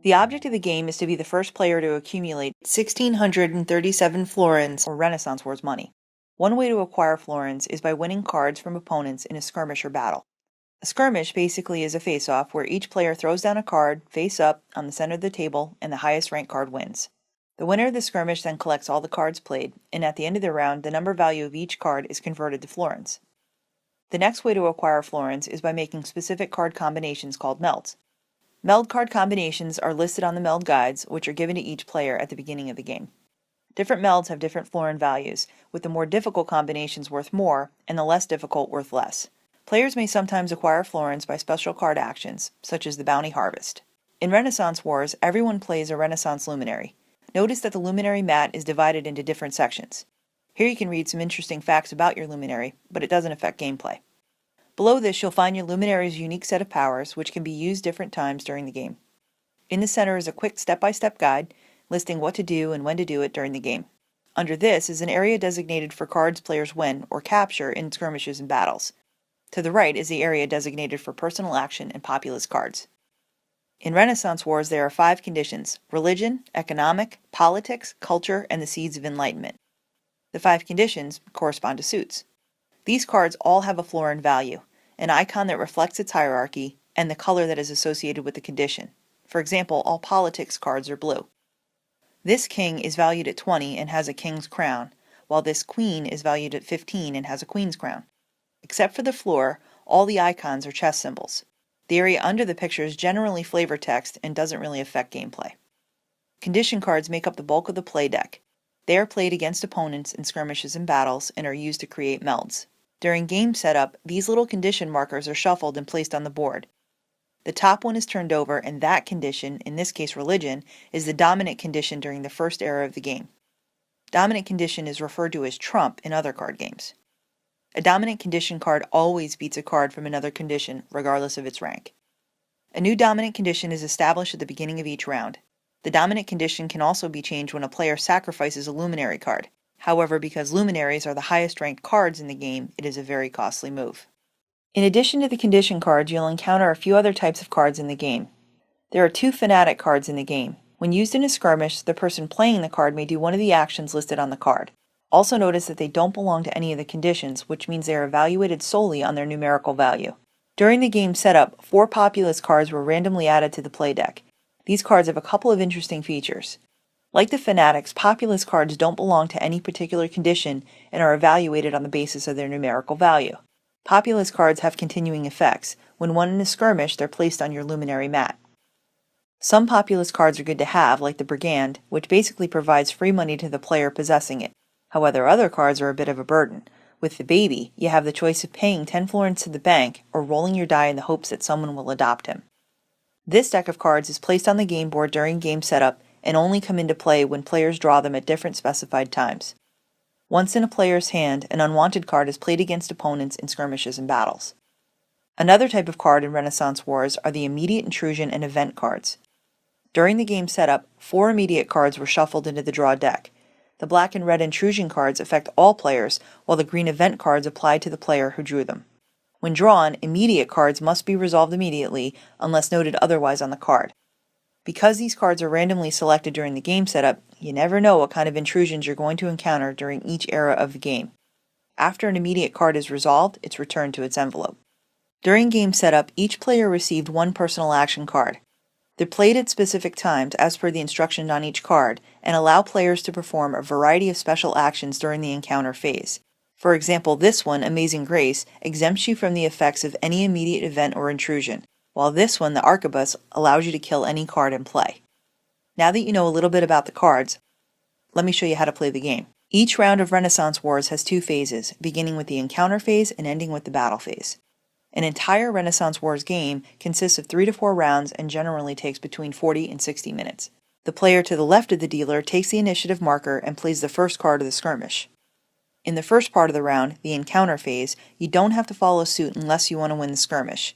The object of the game is to be the first player to accumulate 1,637 florins, or Renaissance Wars money. One way to acquire florins is by winning cards from opponents in a skirmisher battle. A skirmish basically is a face-off where each player throws down a card face up on the center of the table and the highest ranked card wins. The winner of the skirmish then collects all the cards played, and at the end of the round, the number value of each card is converted to florins. The next way to acquire florins is by making specific card combinations called melds. Meld card combinations are listed on the meld guides, which are given to each player at the beginning of the game. Different melds have different florin values, with the more difficult combinations worth more and the less difficult worth less. Players may sometimes acquire florins by special card actions, such as the Bounty Harvest. In Renaissance Wars, everyone plays a Renaissance Luminary. Notice that the Luminary mat is divided into different sections. Here you can read some interesting facts about your Luminary, but it doesn't affect gameplay. Below this, you'll find your Luminary's unique set of powers, which can be used different times during the game. In the center is a quick step-by-step guide, listing what to do and when to do it during the game. Under this is an area designated for cards players win or capture in skirmishes and battles. To the right is the area designated for personal action and populous cards. In Renaissance Wars, there are 5 conditions: religion, economic, politics, culture, and the seeds of enlightenment. The 5 conditions correspond to suits. These cards all have a florin value, an icon that reflects its hierarchy, and the color that is associated with the condition. For example, all politics cards are blue. This king is valued at 20 and has a king's crown, while this queen is valued at 15 and has a queen's crown. Except for the floor, all the icons are chess symbols. The area under the picture is generally flavor text and doesn't really affect gameplay. Condition cards make up the bulk of the play deck. They are played against opponents in skirmishes and battles and are used to create melds. During game setup, these little condition markers are shuffled and placed on the board. The top one is turned over, and that condition, in this case religion, is the dominant condition during the first era of the game. Dominant condition is referred to as trump in other card games. A dominant condition card always beats a card from another condition, regardless of its rank. A new dominant condition is established at the beginning of each round. The dominant condition can also be changed when a player sacrifices a luminary card. However, because luminaries are the highest ranked cards in the game, it is a very costly move. In addition to the condition cards, you'll encounter a few other types of cards in the game. There are 2 Fanatic Cards in the game. When used in a skirmish, the person playing the card may do one of the actions listed on the card. Also notice that they don't belong to any of the conditions, which means they are evaluated solely on their numerical value. During the game setup, 4 Populous Cards were randomly added to the play deck. These cards have a couple of interesting features. Like the Fanatics, Populous Cards don't belong to any particular condition and are evaluated on the basis of their numerical value. Populous Cards have continuing effects. When won in a skirmish, they're placed on your Luminary mat. Some Populous Cards are good to have, like the Brigand, which basically provides free money to the player possessing it. However, other cards are a bit of a burden. With the Baby, you have the choice of paying 10 florins to the bank or rolling your die in the hopes that someone will adopt him. This deck of cards is placed on the game board during game setup and only come into play when players draw them at different specified times. Once in a player's hand, an unwanted card is played against opponents in skirmishes and battles. Another type of card in Renaissance Wars are the immediate intrusion and event cards. During the game setup, 4 immediate cards were shuffled into the draw deck. The black and red intrusion cards affect all players, while the green event cards apply to the player who drew them. When drawn, immediate cards must be resolved immediately unless noted otherwise on the card. Because these cards are randomly selected during the game setup, you never know what kind of intrusions you're going to encounter during each era of the game. After an immediate card is resolved, it's returned to its envelope. During game setup, each player received 1 personal action card. They're played at specific times as per the instructions on each card and allow players to perform a variety of special actions during the encounter phase. For example, this one, Amazing Grace, exempts you from the effects of any immediate event or intrusion, while this one, the Arquebus, allows you to kill any card in play. Now that you know a little bit about the cards, let me show you how to play the game. Each round of Renaissance Wars has 2 phases, beginning with the encounter phase and ending with the battle phase. An entire Renaissance Wars game consists of 3 to 4 rounds and generally takes between 40 and 60 minutes. The player to the left of the dealer takes the initiative marker and plays the first card of the skirmish. In the first part of the round, the encounter phase, you don't have to follow suit unless you want to win the skirmish.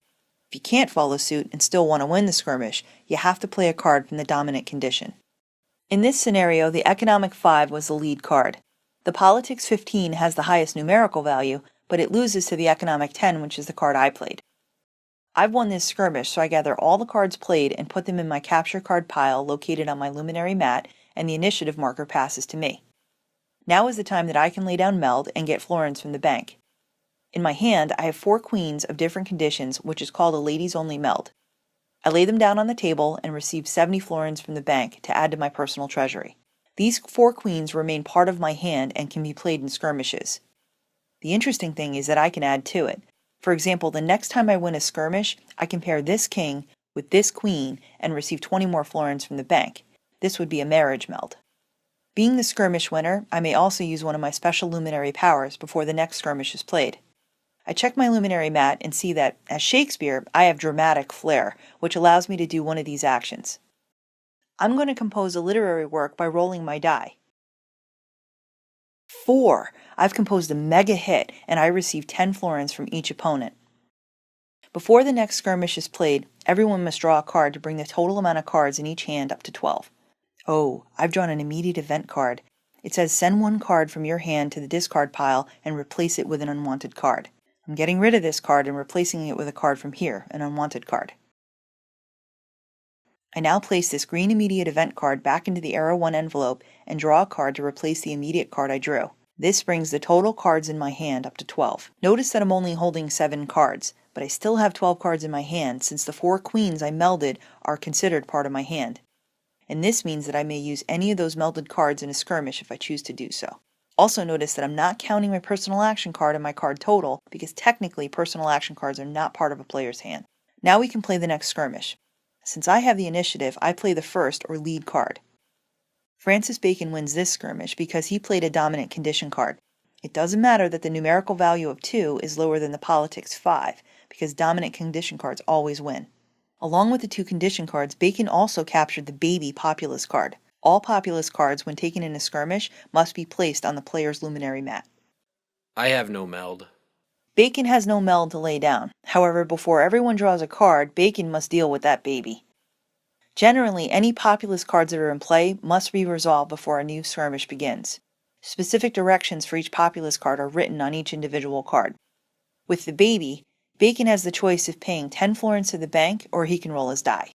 If you can't follow suit and still want to win the skirmish, you have to play a card from the dominant condition. In this scenario, the Economic 5 was the lead card. The Politics 15 has the highest numerical value, but it loses to the Economic 10, which is the card I played. I've won this skirmish, so I gather all the cards played and put them in my capture card pile located on my luminary mat, and the initiative marker passes to me. Now is the time that I can lay down Meld and get florins from the bank. In my hand, I have 4 queens of different conditions, which is called a ladies only Meld. I lay them down on the table and receive 70 florins from the bank to add to my personal treasury. These 4 queens remain part of my hand and can be played in skirmishes. The interesting thing is that I can add to it. For example, the next time I win a skirmish, I can pair this king with this queen and receive 20 more florins from the bank. This would be a marriage Meld. Being the skirmish winner, I may also use one of my special luminary powers before the next skirmish is played. I check my luminary mat and see that, as Shakespeare, I have dramatic flair, which allows me to do one of these actions. I'm going to compose a literary work by rolling my die. 4! I've composed a mega hit, and I receive 10 florins from each opponent. Before the next skirmish is played, everyone must draw a card to bring the total amount of cards in each hand up to 12. Oh, I've drawn an immediate event card. It says send 1 card from your hand to the discard pile and replace it with an unwanted card. I'm getting rid of this card and replacing it with a card from here, an unwanted card. I now place this green immediate event card back into the Arrow 1 envelope and draw a card to replace the immediate card I drew. This brings the total cards in my hand up to 12. Notice that I'm only holding 7 cards, but I still have 12 cards in my hand since the 4 queens I melded are considered part of my hand. And this means that I may use any of those melded cards in a skirmish if I choose to do so. Also notice that I'm not counting my personal action card in my card total because technically personal action cards are not part of a player's hand. Now we can play the next skirmish. Since I have the initiative, I play the first or lead card. Francis Bacon wins this skirmish because he played a dominant condition card. It doesn't matter that the numerical value of 2 is lower than the politics 5 because dominant condition cards always win. Along with the 2 condition cards, Bacon also captured the baby Populous card. All Populous cards, when taken in a skirmish, must be placed on the player's luminary mat. I have no Meld. Bacon has no Meld to lay down. However, before everyone draws a card, Bacon must deal with that baby. Generally, any Populous cards that are in play must be resolved before a new skirmish begins. Specific directions for each Populous card are written on each individual card. With the baby, Bacon has the choice of paying 10 florins to the bank or he can roll his die.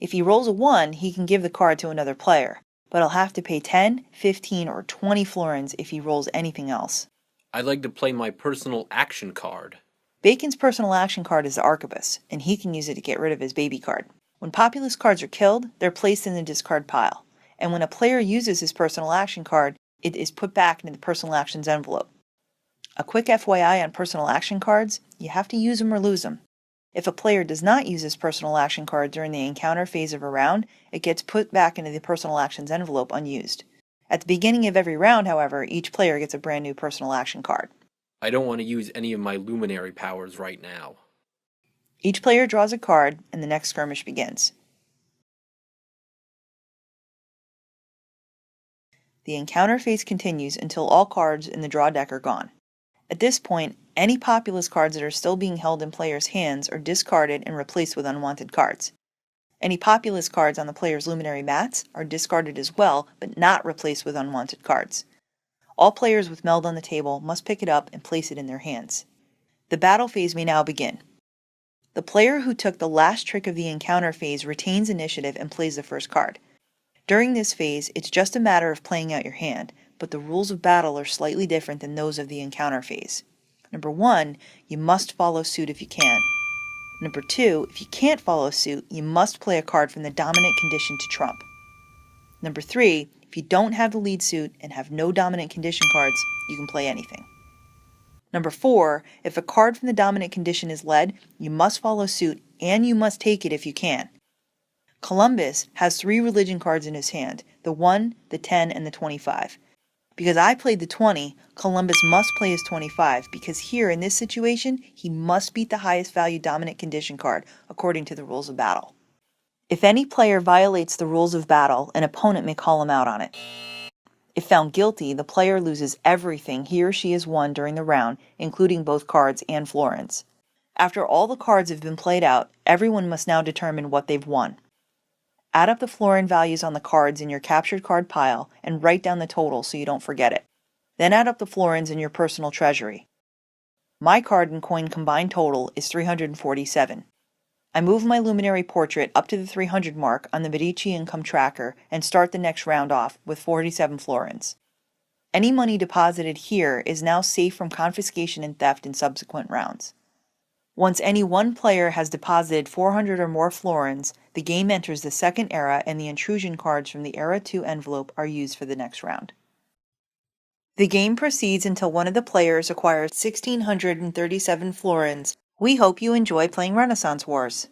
If he rolls a 1, he can give the card to another player, but he'll have to pay 10, 15, or 20 florins if he rolls anything else. I'd like to play my personal action card. Bacon's personal action card is the Arquebus, and he can use it to get rid of his baby card. When Populous cards are killed, they're placed in the discard pile, and when a player uses his personal action card, it is put back into the personal actions envelope. A quick FYI on personal action cards, you have to use them or lose them. If a player does not use his personal action card during the encounter phase of a round, it gets put back into the personal actions envelope unused. At the beginning of every round, however, each player gets a brand new personal action card. I don't want to use any of my luminary powers right now. Each player draws a card, and the next skirmish begins. The encounter phase continues until all cards in the draw deck are gone. At this point, any Populous cards that are still being held in players' hands are discarded and replaced with unwanted cards. Any Populous cards on the player's luminary mats are discarded as well, but not replaced with unwanted cards. All players with Meld on the table must pick it up and place it in their hands. The battle phase may now begin. The player who took the last trick of the encounter phase retains initiative and plays the first card. During this phase, it's just a matter of playing out your hand, but the rules of battle are slightly different than those of the encounter phase. Number 1, you must follow suit if you can. Number 2, if you can't follow suit, you must play a card from the dominant condition to trump. Number 3, if you don't have the lead suit and have no dominant condition cards, you can play anything. Number 4, if a card from the dominant condition is led, you must follow suit and you must take it if you can. Columbus has 3 religion cards in his hand, the 1, the 10, and the 25. Because I played the 20, Columbus must play his 25 because here in this situation, he must beat the highest value dominant condition card according to the rules of battle. If any player violates the rules of battle, an opponent may call him out on it. If found guilty, the player loses everything he or she has won during the round, including both cards and florins. After all the cards have been played out, everyone must now determine what they've won. Add up the florin values on the cards in your captured card pile and write down the total so you don't forget it. Then add up the florins in your personal treasury. My card and coin combined total is 347. I move my Luminary portrait up to the 300 mark on the Medici income tracker and start the next round off with 47 florins. Any money deposited here is now safe from confiscation and theft in subsequent rounds. Once any one player has deposited 400 or more florins, the game enters the second era and the Intrusion cards from the Era 2 envelope are used for the next round. The game proceeds until one of the players acquires 1,637 florins. We hope you enjoy playing Renaissance Wars.